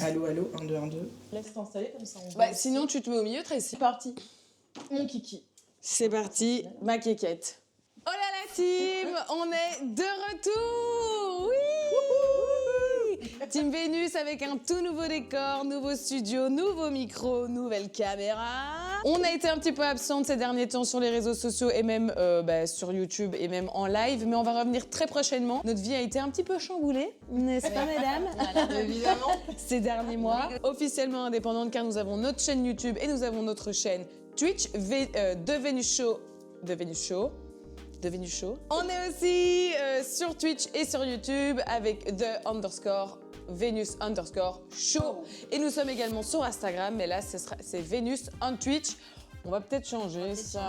Allô, allô, 1, 2, 1, 2. Laisse t'installer comme ça. Bah, sinon, tu te mets au milieu, Tracy. C'est parti. Mon kiki. C'est parti, ma quéquette. Oh là la team, on est de retour. Oui. Team Vénus avec un tout nouveau décor, nouveau studio, nouveau micro, nouvelle caméra. On a été un petit peu absente ces derniers temps sur les réseaux sociaux et même sur YouTube et même en live, mais on va revenir très prochainement. Notre vie a été un petit peu chamboulée, n'est-ce pas mesdames? Évidemment. Ces derniers mois, officiellement indépendante car nous avons notre chaîne YouTube et nous avons notre chaîne Twitch de Vénus Show. On est aussi sur Twitch et sur YouTube avec _Venus_Show. Et nous sommes également sur Instagram, mais là c'est Venus on Twitch. On va peut-être changer ça.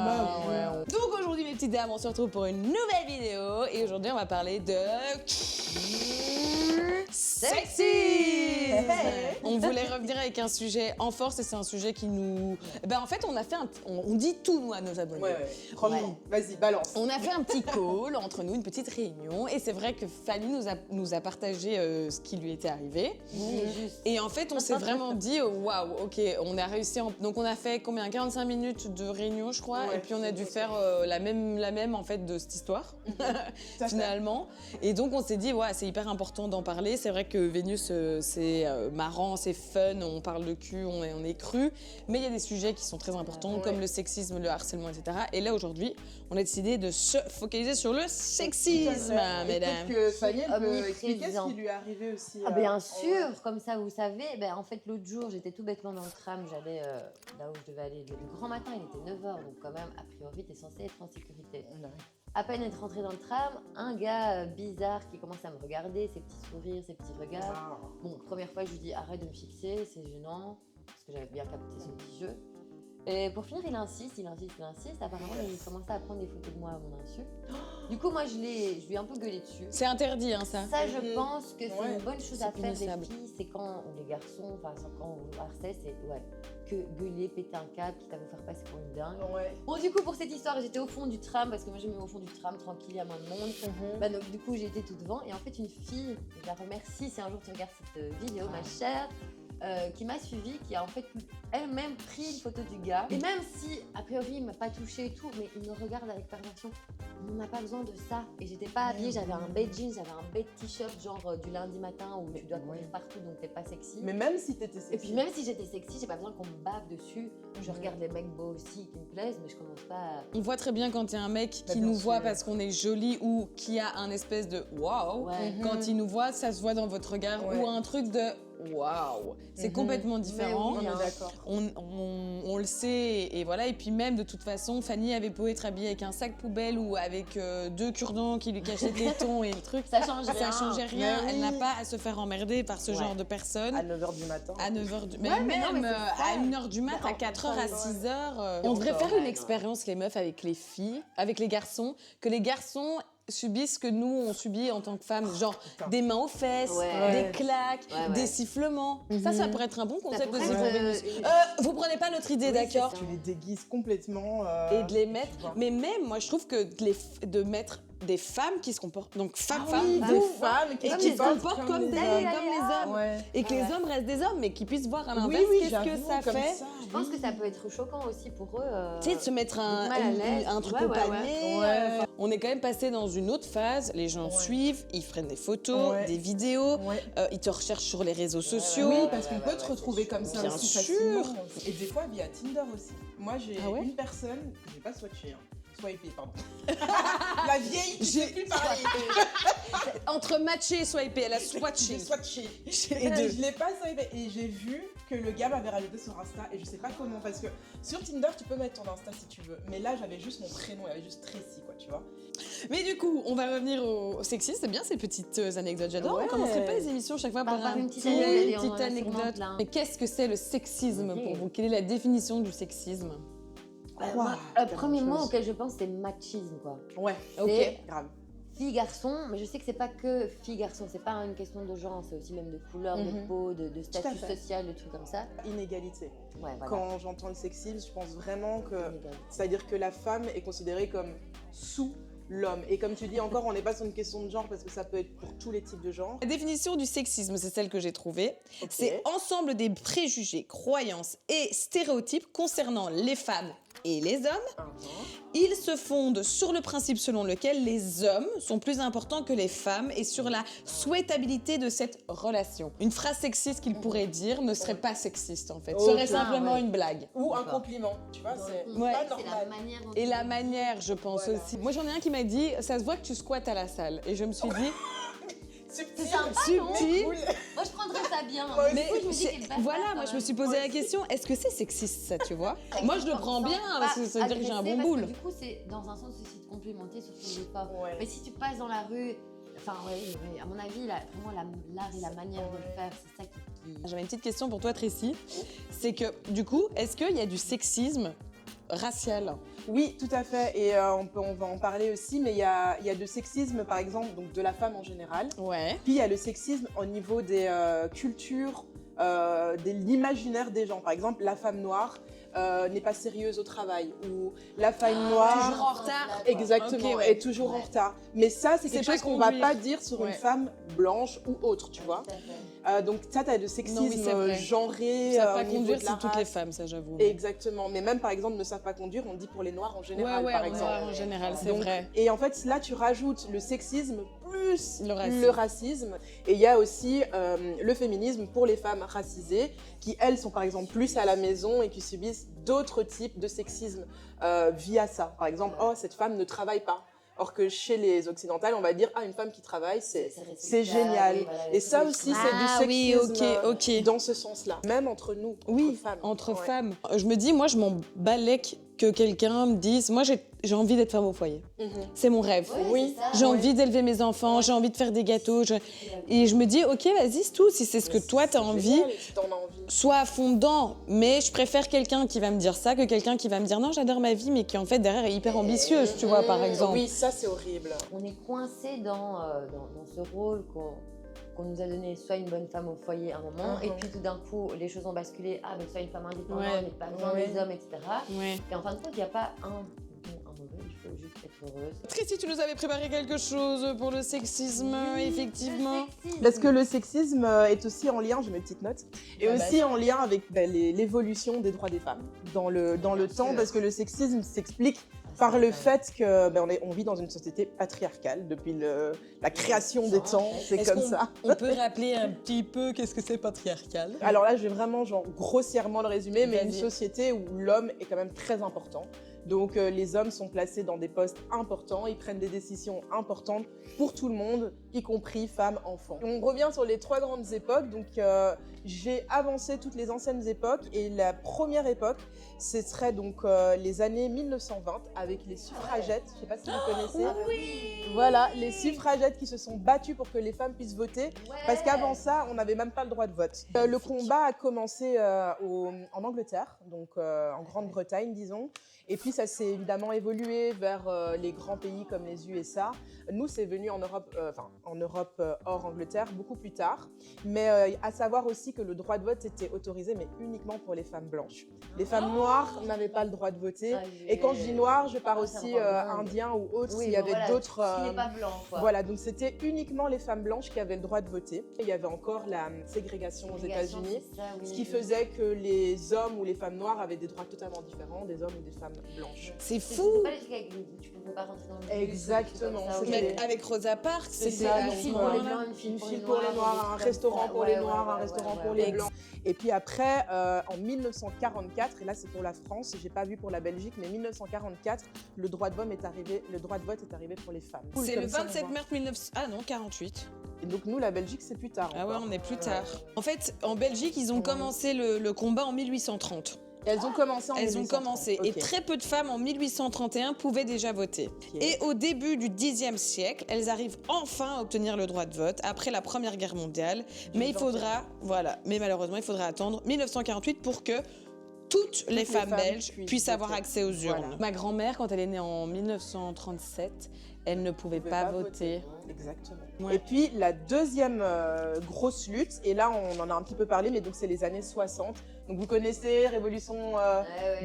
Donc aujourd'hui mes petites dames, on se retrouve pour une nouvelle vidéo et aujourd'hui on va parler de sexisme. On voulait revenir avec un sujet en force et c'est un sujet qui nous... en fait on dit tout nous à nos abonnés. Ouais. Franchement, vas-y, balance. On a fait un petit call entre nous, une petite réunion et c'est vrai que Fanny nous a partagé ce qui lui était arrivé. Et en fait on s'est vraiment dit waouh, ok, on a réussi. Donc on a fait combien, 45 minutes de réunion je crois, et puis on a dû faire la même en fait de cette histoire finalement. Et donc on s'est dit ouais, c'est hyper important d'en parler. C'est vrai que Vénus c'est marrant, c'est fun, on parle de cul, on est cru, mais il y a des sujets qui sont très importants comme le sexisme, le harcèlement, etc. Et là aujourd'hui on a décidé de se focaliser sur le sexisme, mesdames. Peut-être que Fanny peut expliquer ce qui lui est arrivé aussi. Bien sûr, comme ça vous savez, en fait l'autre jour j'étais tout bêtement dans le tram, j'allais là où je devais aller le grand matin, il était 9h, donc quand même a priori t'es censé être en sécurité. À peine être rentrée dans le tram, un gars bizarre qui commence à me regarder, ses petits sourires, ses petits regards. Bon, première fois je lui dis arrête de me fixer, c'est gênant, parce que j'avais bien capté son petit jeu. Et pour finir, il insiste. Apparemment, il commençait à prendre des photos de moi à mon insu. Du coup, moi, je lui ai un peu gueulé dessus. C'est interdit, hein, ça. Ça, je pense que c'est une bonne chose à faire, les punissable. filles. C'est quand, ou les garçons, enfin, quand on vous harcèle, c'est que gueuler, péter un câble, quitte à vous faire passer pour une dingue. Bon, du coup, pour cette histoire, j'étais au fond du tram, parce que moi, je me mets au fond du tram, tranquille, il y a moins de monde. Donc, du coup, j'ai été tout devant. Et en fait, une fille, je la remercie si un jour tu regardes cette vidéo, ma chère, qui m'a suivie, qui a en fait elle-même pris une photo du gars. Et même si, a priori, il m'a pas touché et tout, mais il me regarde avec perversion. On n'a pas besoin de ça. Et j'étais pas habillée, j'avais un bête jeans, j'avais un bête t-shirt, genre du lundi matin où tu dois courir partout, donc t'es pas sexy. Mais même si t'étais sexy. Et puis même si j'étais sexy, j'ai pas besoin qu'on me bave dessus. Je regarde les mecs beaux aussi qui me plaisent, mais je commence pas à... On voit très bien quand il y a un mec qui nous voit parce qu'on est joli ou qui a un espèce de waouh. Quand il nous voit, ça se voit dans votre regard ou un truc de waouh. C'est complètement différent. On est d'accord. On le sait et voilà. Et puis même de toute façon, Fanny avait beau être habillée avec un sac poubelle ou avec 2 cure-dents qui lui cachaient les tétons et le truc. Ça change rien. Ça changeait rien. Elle n'a pas à se faire emmerder par ce genre de personne. À 9h du matin. À 9h du matin. Même à 1h du matin, à 4h, à 6h. On devrait faire une expérience, les meufs, avec les filles, avec les garçons, que les garçons subissent ce que nous on subit en tant que femmes, genre des mains aux fesses, des claques, des sifflements. Ça pourrait être un bon concept aussi pour Vénus. Vous prenez pas notre idée, d'accord? Tu les déguises complètement. Et de les mettre. Mais même, moi je trouve que de mettre des femmes qui se comportent, donc femmes, des femmes et qui se comportent comme les hommes. Et que les hommes restent des hommes, mais qu'ils puissent voir à l'inverse qu'est-ce que ça fait. Je pense que ça peut être choquant aussi pour eux. Tu sais, de se mettre un truc au panier. On est quand même passé dans une autre phase. Les gens suivent, ils prennent des photos, des vidéos, ils te recherchent sur les réseaux sociaux. Oui, parce qu'on peut te retrouver comme ça bien aussi sûr. facilement. Et des fois via Tinder aussi. Moi, j'ai une personne que j'ai pas swatché. Swipé, pardon. La vieille qui sait plus parler. Entre matcher et swiper, elle a swatché. J'ai swatché. Les deux. Je l'ai pas swipé et j'ai vu que le gars m'avait rajouté sur Insta et je sais pas comment parce que sur Tinder tu peux mettre ton Insta si tu veux, mais là j'avais juste mon prénom, il y avait juste Tracy quoi, tu vois. Mais du coup, on va revenir au sexisme, c'est bien ces petites anecdotes, j'adore. On commencerait pas les émissions chaque fois par une petite anecdote. Mais qu'est-ce que c'est le sexisme pour vous? Quelle est la définition du sexisme? Le premier mot auquel je pense, c'est machisme, quoi. Ouais, ok, grave. Fille-garçon, mais je sais que c'est pas que fille-garçon, c'est pas une question de genre, c'est aussi même de couleur de peau, de statut social, de trucs comme ça. Inégalité. Ouais, voilà. Quand j'entends le sexisme, je pense vraiment que... C'est-à-dire que la femme est considérée comme sous l'homme. Et comme tu dis encore, on n'est pas sur une question de genre parce que ça peut être pour tous les types de genres. La définition du sexisme, c'est celle que j'ai trouvée. Okay. C'est ensemble des préjugés, croyances et stéréotypes concernant les femmes et les hommes. Ils se fondent sur le principe selon lequel les hommes sont plus importants que les femmes et sur la souhaitabilité de cette relation. Une phrase sexiste qu'il pourrait dire ne serait pas sexiste en fait, serait simplement une blague. Ou un compliment, tu vois, c'est pas normal. Et la manière, je pense aussi. Moi j'en ai un qui m'a dit, ça se voit que tu squattes à la salle. Et je me suis dit... C'est sympa, subtil. Cool. Moi, je prendrais ça bien. Mais voilà, moi, je me suis posé la question, est-ce que c'est sexiste, ça, tu vois? Moi, je le prends bien, parce que ça veut dire que j'ai un bon boule. Du coup, c'est dans un sens aussi de complémenter sur ton effort. Mais si tu passes dans la rue... Enfin, à mon avis, vraiment, l'art et la manière de le faire, c'est ça qui... J'avais une petite question pour toi, Tracy. C'est que, du coup, est-ce qu'il y a du sexisme racial? Oui, tout à fait, et on va en parler aussi, mais il y a du sexisme, par exemple, donc de la femme en général. Ouais. Puis il y a le sexisme au niveau des cultures, de l'imaginaire des gens. Par exemple, la femme noire n'est pas sérieuse au travail, ou la femme noire... Toujours en retard. Exactement, est toujours en retard. Mais ça, c'est quelque chose qu'on ne va pas dire sur une femme blanche ou autre, tu vois. Donc ça, tu as le sexisme genré. Ils ne savent pas conduire, c'est toutes les femmes, ça j'avoue. Exactement, mais même par exemple, ne savent pas conduire, on dit pour les noirs en général, par exemple. Noirs en général, c'est vrai. Et en fait, là, tu rajoutes le sexisme plus le racisme. Et il y a aussi le féminisme pour les femmes racisées, qui elles sont par exemple plus à la maison et qui subissent d'autres types de sexisme via ça. Par exemple, oh, cette femme ne travaille pas. Or que chez les occidentales, on va dire, ah, une femme qui travaille, c'est génial. Et ça aussi, c'est du sexisme dans ce sens-là. Même entre nous, entre femmes. Je me dis, moi, je m'en balèque que quelqu'un me dise, moi, j'ai envie d'être femme au foyer. C'est mon rêve. J'ai envie d'élever mes enfants, j'ai envie de faire des gâteaux. Et je me dis, ok, vas-y, c'est tout. Si c'est ce que toi, tu as envie, sois à fond dedans. Mais je préfère quelqu'un qui va me dire ça que quelqu'un qui va me dire, non, j'adore ma vie, mais qui, en fait, derrière, est hyper ambitieuse, tu vois, par exemple. Oui, ça, c'est horrible. On est coincé dans ce rôle qu'on nous a donné, soit une bonne femme au foyer à un moment, et puis tout d'un coup, les choses ont basculé, ah, mais soit une femme indépendante, mais pas besoin des hommes, etc. Et en fin de compte, il n'y a pas un mauvais, il faut juste être heureuse. Tracy, tu nous avais préparé quelque chose pour le sexisme, effectivement. Parce que le sexisme est aussi en lien, j'ai mes petites notes, et aussi en lien avec l'évolution des droits des femmes dans le temps, parce que le sexisme s'explique par le fait qu'on vit dans une société patriarcale depuis la création des temps, c'est comme ça. On peut rappeler un petit peu qu'est-ce que c'est patriarcal? Alors là, je vais vraiment grossièrement le résumer, mais une société où l'homme est quand même très important. Donc les hommes sont placés dans des postes importants, ils prennent des décisions importantes pour tout le monde, y compris femmes, enfants. On revient sur les 3 grandes époques, donc j'ai avancé toutes les anciennes époques, et la première époque, ce serait donc les années 1920 avec les suffragettes, je ne sais pas si vous connaissez. Voilà, les suffragettes qui se sont battues pour que les femmes puissent voter, parce qu'avant ça, on n'avait même pas le droit de vote. Le combat a commencé en Angleterre, donc en Grande-Bretagne, disons. Et puis ça s'est évidemment évolué vers les grands pays comme les USA. Nous, c'est venu en Europe hors Angleterre beaucoup plus tard. Mais à savoir aussi que le droit de vote était autorisé, mais uniquement pour les femmes blanches. Les femmes noires n'avaient pas le droit de voter. Et quand je dis noir, je parle aussi indien ou autre, s'il y avait d'autres... Qui n'est pas blanc, quoi. Voilà, donc c'était uniquement les femmes blanches qui avaient le droit de voter. Et il y avait encore la ségrégation aux États-Unis, ce qui faisait que les hommes ou les femmes noires avaient des droits totalement différents des hommes ou des femmes blanches. C'est fou. C'est pas les trucs avec tu pouvais pas rentrer dans le bus. Exactement. Avec Rosa Parks, c'est ça. Une file pour les blancs, une file pour les noirs, un restaurant pour les noirs, un restaurant pour les blancs. Et puis après, en 1944, et là c'est pour la France, j'ai pas vu pour la Belgique, mais 1944, le droit de vote est arrivé pour les femmes. C'est le 27 mars 48. Et donc nous, la Belgique, c'est plus tard. Ah ouais, on est plus tard. En fait, en Belgique, ils ont commencé le combat en 1830. Elles ont commencé en 1830. Et très peu de femmes en 1831 pouvaient déjà voter. Et au début du Xe siècle, elles arrivent enfin à obtenir le droit de vote après la Première Guerre mondiale. Mais malheureusement, il faudra attendre 1948 pour que toutes les femmes belges puissent puissent avoir voter. accès aux urnes. Voilà. Ma grand-mère, quand elle est née en 1937, elle ne pouvait pas voter. Exactement. Ouais. Et puis la deuxième grosse lutte, et là on en a un petit peu parlé, mais donc c'est les années 60. Donc vous connaissez, révolution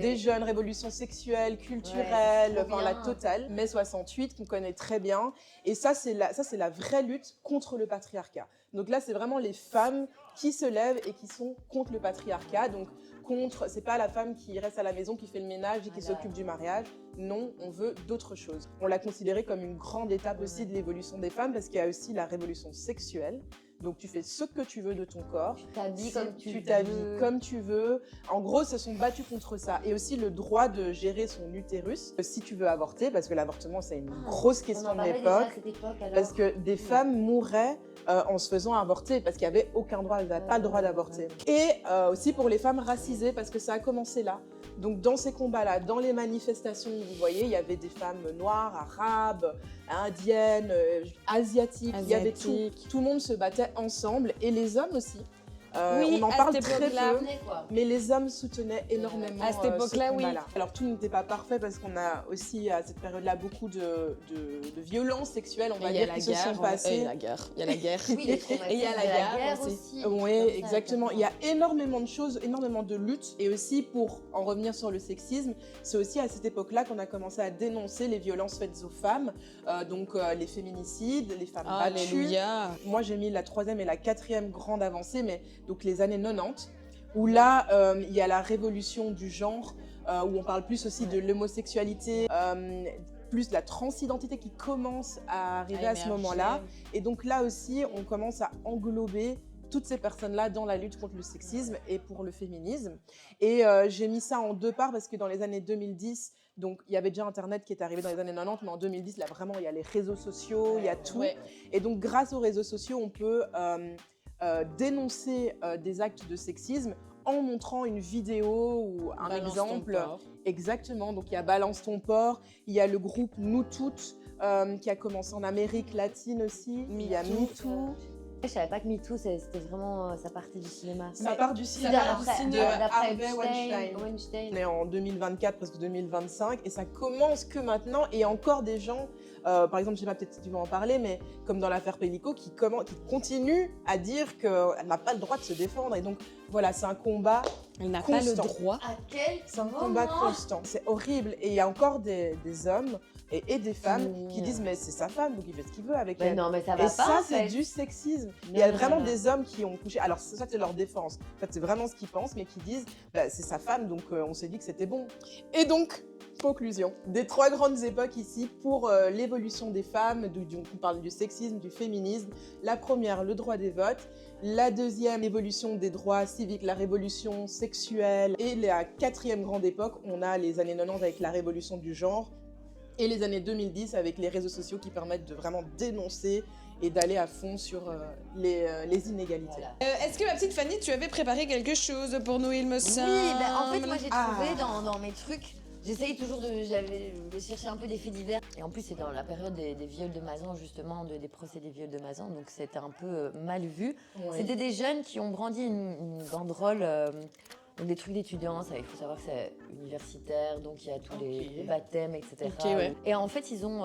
des jeunes, révolution sexuelle, culturelle, c'est trop enfin la bien. totale. Mai 68 qu'on connaît très bien. Et ça c'est la vraie lutte contre le patriarcat. Donc là c'est vraiment les femmes qui se lèvent et qui sont contre le patriarcat. Donc c'est pas la femme qui reste à la maison, qui fait le ménage et qui s'occupe du mariage. Non, on veut d'autres choses. On l'a considéré comme une grande étape aussi de l'évolution des femmes parce qu'il y a aussi la révolution sexuelle. Donc tu fais ce que tu veux de ton corps. Tu t'habilles comme tu veux. t'habilles comme tu veux. En gros, se sont battus contre ça. Et aussi le droit de gérer son utérus. Si tu veux avorter, parce que l'avortement c'est une grosse question de l'époque. Parce que des femmes mouraient en se faisant avorter parce qu'il n'y avait aucun droit, elles n'avaient pas le droit d'avorter. Et aussi pour les femmes racisées parce que ça a commencé là. Donc dans ces combats-là, dans les manifestations, vous voyez, il y avait des femmes noires, arabes, indiennes, asiatiques, il y avait tout. Tout le monde se battait ensemble et les hommes aussi. Oui, on en à parle cette très époque-là, peu, mais les hommes soutenaient énormément à cette époque-là, ce oui. combat-là. Alors tout n'était pas parfait parce qu'on a aussi à cette période-là beaucoup de violences sexuelles, on va dire, qui se sont passées. Il y a la guerre. Il y a la guerre. Oui, les traumatismes Et il y a la de guerre aussi. Oui, exactement. Il y a énormément de choses, énormément de luttes. Et aussi, pour en revenir sur le sexisme, c'est aussi à cette époque-là qu'on a commencé à dénoncer les violences faites aux femmes. Donc les féminicides, les femmes battues. Alléluia. Moi, j'ai mis la 3e et la 4e grande avancée, mais donc les années 90, où là, il y a la révolution du genre, où on parle plus aussi de l'homosexualité, plus la transidentité qui commence à arriver à ce moment-là. Et donc là aussi, on commence à englober toutes ces personnes-là dans la lutte contre le sexisme et pour le féminisme. Et j'ai mis ça en deux parts parce que dans les années 2010, donc il y avait déjà Internet qui est arrivé dans les années 90, mais en 2010, là vraiment, il y a les réseaux sociaux, il y a tout. Ouais. Et donc grâce aux réseaux sociaux, on peut dénoncer des actes de sexisme en montrant une vidéo ou un exemple. Exactement, donc il y a Balance ton porc, il y a le groupe Nous Toutes qui a commencé en Amérique latine aussi, il y a MeToo. Je savais pas que MeToo, c'était vraiment sa partie du cinéma. Ça part du cinéma, d'après Weinstein. On est en 2024, presque 2025, et ça commence que maintenant, et encore des gens, par exemple, je sais pas, peut-être si tu vas en parler, mais comme dans l'affaire Pellico, qui continuent à dire qu'elle n'a pas le droit de se défendre, et donc voilà, c'est un combat Elle n'a pas le droit. À quel C'est un combat constant, c'est horrible, et il y a encore des hommes et des femmes qui disent mais c'est sa femme donc il fait ce qu'il veut avec elle. Non mais ça va et pas. Ça c'est du sexisme. Il y a vraiment des hommes qui ont couché. Alors ça c'est leur défense. En fait c'est vraiment ce qu'ils pensent mais qui disent bah, c'est sa femme donc on s'est dit que c'était bon. Et donc conclusion des 3 grandes époques ici pour l'évolution des femmes. Donc on parle du sexisme, du féminisme. La première le droit des votes. La deuxième l'évolution des droits civiques, la révolution sexuelle. Et la 4e grande époque on a les années 90 avec la révolution du genre. Et les années 2010 avec les réseaux sociaux qui permettent de vraiment dénoncer et d'aller à fond sur les inégalités. Voilà. Est-ce que ma petite Fanny, tu avais préparé quelque chose pour nous, il me semble? Oui, en fait moi j'ai trouvé dans mes trucs, j'essaye toujours de chercher un peu des faits divers. Et en plus c'est dans la période des viols de Mazan justement, des procès des viols de Mazan, donc c'était un peu mal vu. Oui. C'était des jeunes qui ont brandi une banderole. Donc des trucs d'étudiants, il faut savoir que c'est universitaire, donc il y a tous les baptêmes, etc. Ouais. Et en fait, ils ont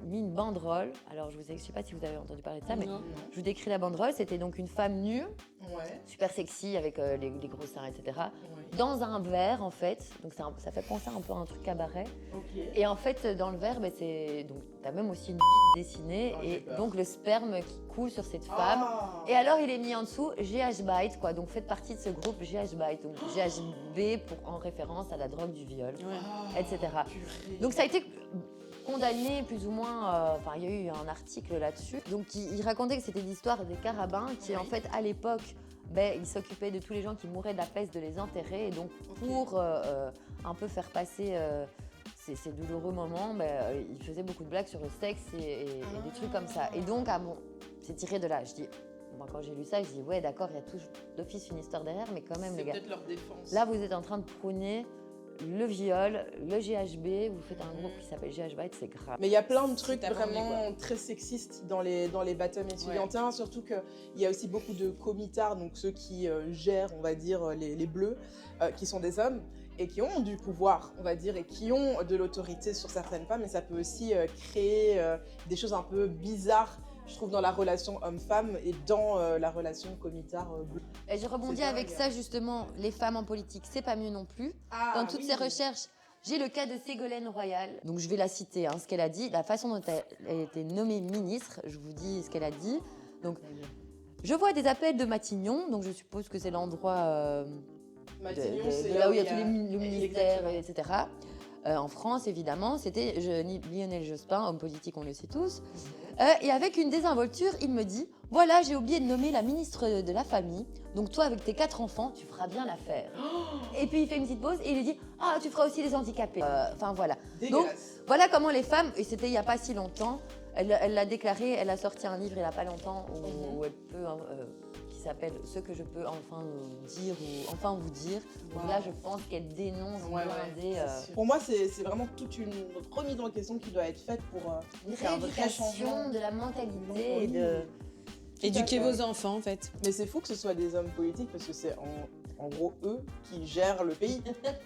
mis une banderole. Alors, je ne sais pas si vous avez entendu parler de ça, mais je vous décris la banderole. C'était donc une femme nue, super sexy, avec les gros seins, etc. Dans un verre, en fait. Donc ça fait penser un peu à un truc cabaret. Et en fait, dans le verre, tu as même aussi une bite dessinée. Et donc, le sperme qui coule sur cette femme. Et alors, il est mis en dessous GH Bite, quoi. Donc, faites partie de ce groupe GH Bite. Donc GHB en référence à la drogue du viol, etc. Donc ça a été condamné plus ou moins, il y a eu un article là-dessus. Donc il racontait que c'était l'histoire des carabins qui en fait à l'époque, ils s'occupaient de tous les gens qui mouraient de la peste, de les enterrer. Et donc pour un peu faire passer ces douloureux moments, ils faisaient beaucoup de blagues sur le sexe et des trucs comme ça. Et donc c'est tiré de là, je dis... Moi, quand j'ai lu ça, je dis ouais, d'accord, il y a tout d'office une histoire derrière, mais quand même, les gars. C'est peut-être leur défense. Là, vous êtes en train de prôner le viol, le GHB, vous faites un groupe qui s'appelle GHB, c'est grave. Mais il y a plein de trucs vraiment très sexistes dans les baptêmes étudiantins, surtout qu'il y a aussi beaucoup de comitards, donc ceux qui gèrent, on va dire, les bleus, qui sont des hommes et qui ont du pouvoir, on va dire, et qui ont de l'autorité sur certaines femmes, et ça peut aussi créer des choses un peu bizarres, je trouve, dans la relation homme-femme et dans la relation comitard-bleu. Et je rebondis avec ça justement, les femmes en politique, c'est pas mieux non plus. Dans toutes ces recherches, j'ai le cas de Ségolène Royal. Donc je vais la citer, ce qu'elle a dit, la façon dont elle a été nommée ministre, je vous dis ce qu'elle a dit. Donc, je vois des appels de Matignon, donc je suppose que c'est l'endroit de là où il y a tous les ministères, etc. En France, évidemment, c'était Lionel Jospin, homme politique, on le sait tous. Et avec une désinvolture, il me dit « Voilà, j'ai oublié de nommer la ministre de la Famille. Donc toi, avec tes 4 enfants, tu feras bien l'affaire. » Et puis il fait une petite pause et il lui dit « Ah, tu feras aussi les handicapés. » Enfin voilà. Dégueulasse. Donc voilà comment les femmes, et c'était il n'y a pas si longtemps, elle l'a déclaré, elle a sorti un livre il n'y a pas longtemps où elle peut... qui s'appelle « Ce que je peux enfin dire ou enfin vous dire ». Donc là, je pense qu'elle dénonce Pour moi, c'est vraiment toute une remise en question qui doit être faite pour faire un vrai changement de la mentalité et de... Éduquer vos enfants, en fait. Mais c'est fou que ce soit des hommes politiques parce que c'est en gros eux qui gèrent le pays.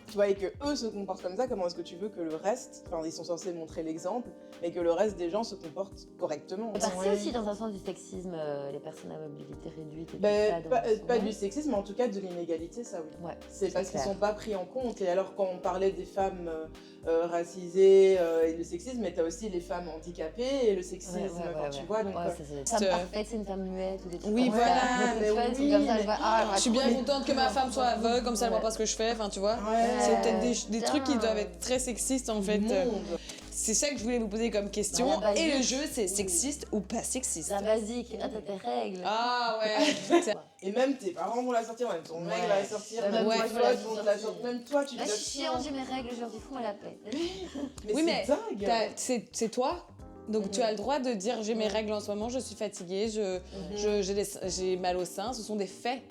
Tu vois, et que eux se comportent comme ça, comment est-ce que tu veux que le reste, enfin ils sont censés montrer l'exemple, mais que le reste des gens se comportent correctement. C'est aussi dans un sens du sexisme, les personnes à mobilité réduite et tout ça. Pas du sexisme, mais en tout cas de l'inégalité, ça oui. Ouais, c'est parce qu'ils ne sont pas pris en compte. Et alors quand on parlait des femmes racisées et le sexisme, mais tu as aussi les femmes handicapées et le sexisme, tu vois. Donc, femme parfaite, c'est une femme muette ou des trucs oui, comme voilà. ça. Je suis bien contente que ma femme soit aveugle, comme ça elle voit pas ce que je fais, enfin tu vois. C'est peut-être des trucs qui doivent être très sexistes en fait. C'est ça que je voulais vous poser comme question. Et le jeu, c'est sexiste ou pas sexiste? La basique, t'as tes règles. Ah ouais. Et même tes parents vont la sortir, même ton mec va la sortir, même toi, tu te chiant, j'ai mes règles, je leur dis fous-moi la paix. Mais c'est dingue. C'est toi. Donc tu as le droit de dire j'ai mes règles en ce moment, je suis fatiguée, j'ai mal au sein, ce sont des faits.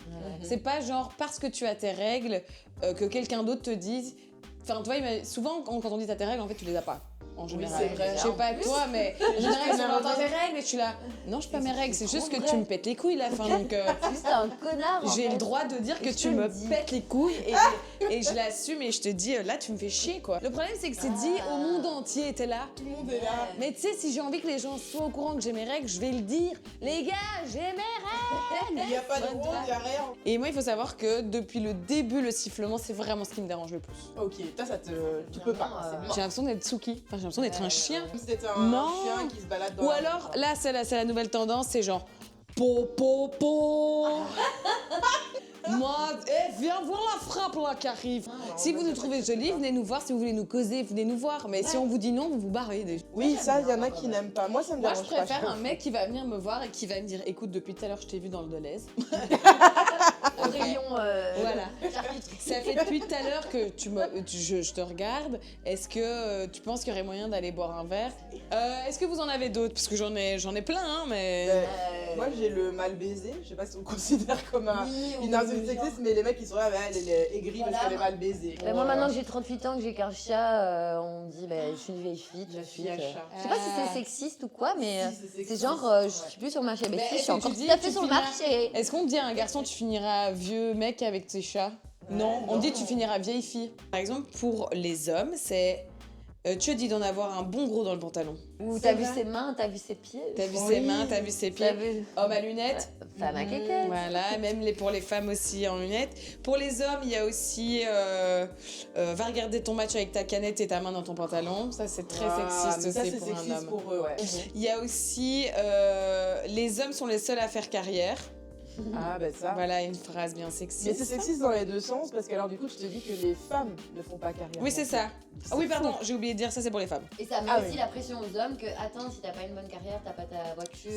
C'est pas genre parce que tu as tes règles que quelqu'un d'autre te dise. Enfin tu vois, souvent quand on dit t'as tes règles, en fait tu les as pas. En général. Oui, c'est vrai. Je sais pas toi, mais en général, t'as tes règles et je suis là. Non, je suis pas mes règles, c'est juste que tu me pètes les couilles là. Enfin, donc, c'est un connard. J'ai le droit de dire que tu me pètes les couilles et je l'assume et je te dis là, tu me fais chier quoi. Le problème, c'est que c'est dit au monde entier, t'es là. Tout le monde est là. Mais tu sais, si j'ai envie que les gens soient au courant que j'ai mes règles, je vais le dire. Les gars, j'ai mes règles. Il n'y a pas de honte, il n'y a rien. Et moi, il faut savoir que depuis le début, le sifflement, c'est vraiment ce qui me dérange le plus. Ok, tu peux pas. J'ai l'impression d'être Tsuki. Enfin, j'ai l'impression d'être un chien. Comme si c'était un chien qui se balade dans Ou alors, là, c'est la nouvelle tendance, c'est genre po po po. Moi, viens voir la frappe là qui arrive. Si vous nous trouvez jolis, venez nous voir. Si vous voulez nous causer, venez nous voir. Mais si on vous dit non, vous vous barrez déjà. Oui, ça, il y en a qui n'aiment pas. Moi, ça me dérange pas. Moi, je préfère un mec qui va venir me voir et qui va me dire écoute, depuis tout à l'heure, je t'ai vu dans le Deleuze. Au rayon. Voilà. Ça fait depuis tout à l'heure que je te regarde. Est-ce que tu penses qu'il y aurait moyen d'aller boire un verre? Est-ce que vous en avez d'autres? Parce que j'en ai plein, hein, mais. Moi, j'ai le mal baisé. Je sais pas si on considère comme une insulte sexiste, mais les mecs qui sont là, elle est aigrie parce qu'elle est mal baisée. Moi, maintenant que j'ai 38 ans, que j'ai qu'un chat, on me dit je suis une vieille fille. Je sais pas si c'est sexiste ou quoi, mais c'est genre je suis plus sur le marché. Mais si, je suis encore tout à fait sur le marché. Est-ce qu'on dit à un garçon tu finiras vieux mec avec tes chats? Non, on dit tu finiras vieille fille. Par exemple, pour les hommes, c'est tu dis d'en avoir un bon gros dans le pantalon. Ou t'as vu ses mains, t'as vu ses pieds. T'as vu ses mains, t'as vu ses pieds. Homme à lunettes. Femme à quéquette. Voilà, même pour les femmes aussi en lunettes. Pour les hommes, il y a aussi va regarder ton match avec ta canette et ta main dans ton pantalon. Ça, c'est très sexiste aussi pour un homme. Pour eux, ouais. Il y a aussi les hommes sont les seuls à faire carrière. Ah ben ça. Voilà une phrase bien sexiste. Mais c'est sexiste dans les deux sens parce que alors du coup je te dis que les femmes ne font pas carrière. Oui c'est ça. Ah oui pardon, j'ai oublié de dire ça, c'est pour les femmes. Et ça met aussi la pression aux hommes que attends, si t'as pas une bonne carrière, t'as pas ta voiture,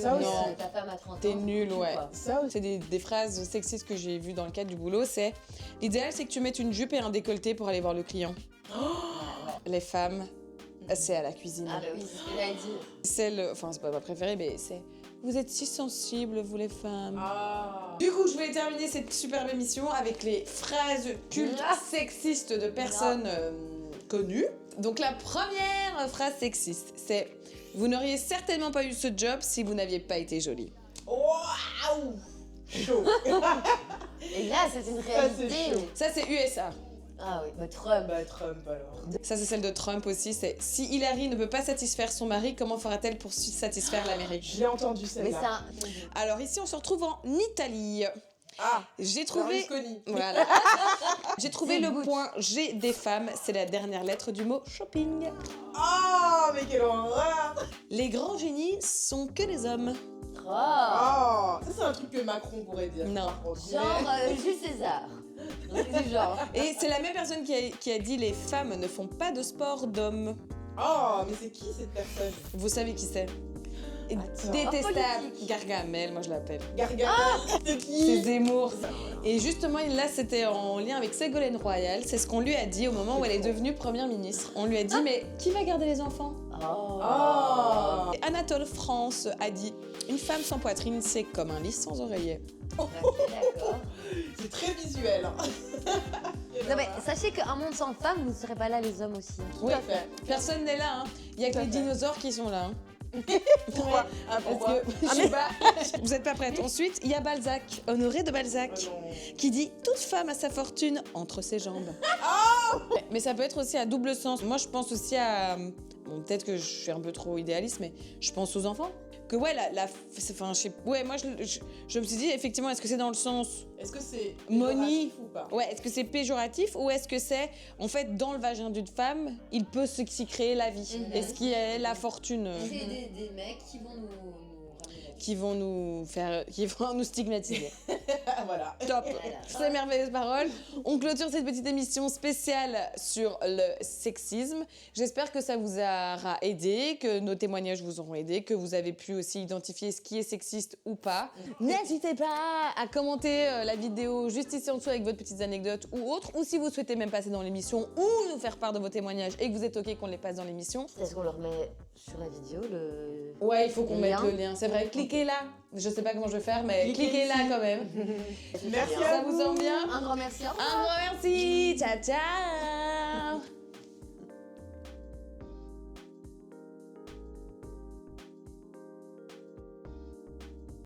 ta femme à 30 ans. T'es nul, ouais. Ça aussi. C'est des phrases sexistes que j'ai vues dans le cadre du boulot, c'est l'idéal c'est que tu mettes une jupe et un décolleté pour aller voir le client. Les femmes, c'est à la cuisine. Ah bah oui, c'est ce que j'avais dit. Celle, enfin c'est pas ma préférée, mais c'est vous êtes si sensibles, vous les femmes. Ah. Du coup, je voulais terminer cette superbe émission avec les phrases cultes sexistes de personnes connues. Donc la première phrase sexiste, c'est « Vous n'auriez certainement pas eu ce job si vous n'aviez pas été jolie. » Waouh. Chaud. Et là, c'est une réalité. Ça, c'est USA. Ah oui, bah Trump. Bah Trump alors. Ça, c'est celle de Trump aussi, c'est « Si Hillary ne peut pas satisfaire son mari, comment fera-t-elle pour satisfaire l'Amérique ?» Je l'ai entendu Mais celle-là. ça. Alors ici, on se retrouve en Italie. Ah, J'ai trouvé... Berlusconi. Voilà. J'ai trouvé le point G des femmes, c'est la dernière lettre du mot shopping. Oh, mais quelle horreur. Les grands génies sont que les hommes. Oh. Oh, ça c'est un truc que Macron pourrait dire. Non. par contre. Genre Jules César. C'est du genre. Et c'est la même personne qui a dit les femmes ne font pas de sport d'hommes. Oh, mais c'est qui cette personne? Vous savez qui c'est? Attends. Détestable. politique. Gargamel, moi je l'appelle. Gargamel, c'est C'est qui? Zemmour. Et justement, là, c'était en lien avec Ségolène Royal. C'est ce qu'on lui a dit au moment où elle est devenue première ministre. On lui a dit, mais qui va garder les enfants? Oh. Oh. Et Anatole France a dit, une femme sans poitrine, c'est comme un lit sans oreiller. D'accord. C'est très visuel. Hein. Non mais sachez qu'un monde sans femmes, vous ne serez pas là les hommes aussi. Oui, à fait. personne n'est là. Hein. Il y a que Tout à les fait. dinosaures qui sont là. Hein. Pourquoi? Ah, Parce pourquoi? que, je sais pas, vous êtes pas prête. Ensuite, il y a Balzac, Honoré de Balzac, Oh non. qui dit « Toute femme a sa fortune entre ses jambes ». Mais ça peut être aussi à double sens. Moi, je pense aussi à... Bon, peut-être que je suis un peu trop idéaliste, mais je pense aux enfants. Que ouais, enfin, je sais... Ouais, moi, je me suis dit, effectivement, est-ce que c'est dans le sens... Est-ce que c'est Moni. péjoratif ou pas? Ouais, est-ce que c'est péjoratif ou est-ce que c'est, en fait, dans le vagin d'une femme, il peut s'y créer la vie? Mhm. Est-ce qu'il y a la fortune C'est des mecs qui vont nous ramener la vie. qui vont nous stigmatiser? Ah, voilà. Top. Ces merveilleuses paroles. On clôture cette petite émission spéciale sur le sexisme. J'espère que ça vous aura aidé, que nos témoignages vous auront aidé, que vous avez pu aussi identifier ce qui est sexiste ou pas. N'hésitez pas à commenter la vidéo juste ici en dessous avec votre petites anecdotes ou autres, ou si vous souhaitez même passer dans l'émission ou nous faire part de vos témoignages et que vous êtes OK qu'on les passe dans l'émission. Est-ce qu'on leur met sur la vidéo le... Ouais, il faut qu'on mette Lien. le lien. C'est vrai, cliquez là. Je sais pas comment je vais faire, mais Cliquez cliquez là ici. quand même. Merci Ça à vous semble bien? Un grand merci. Au revoir. Un grand merci. Ciao, ciao.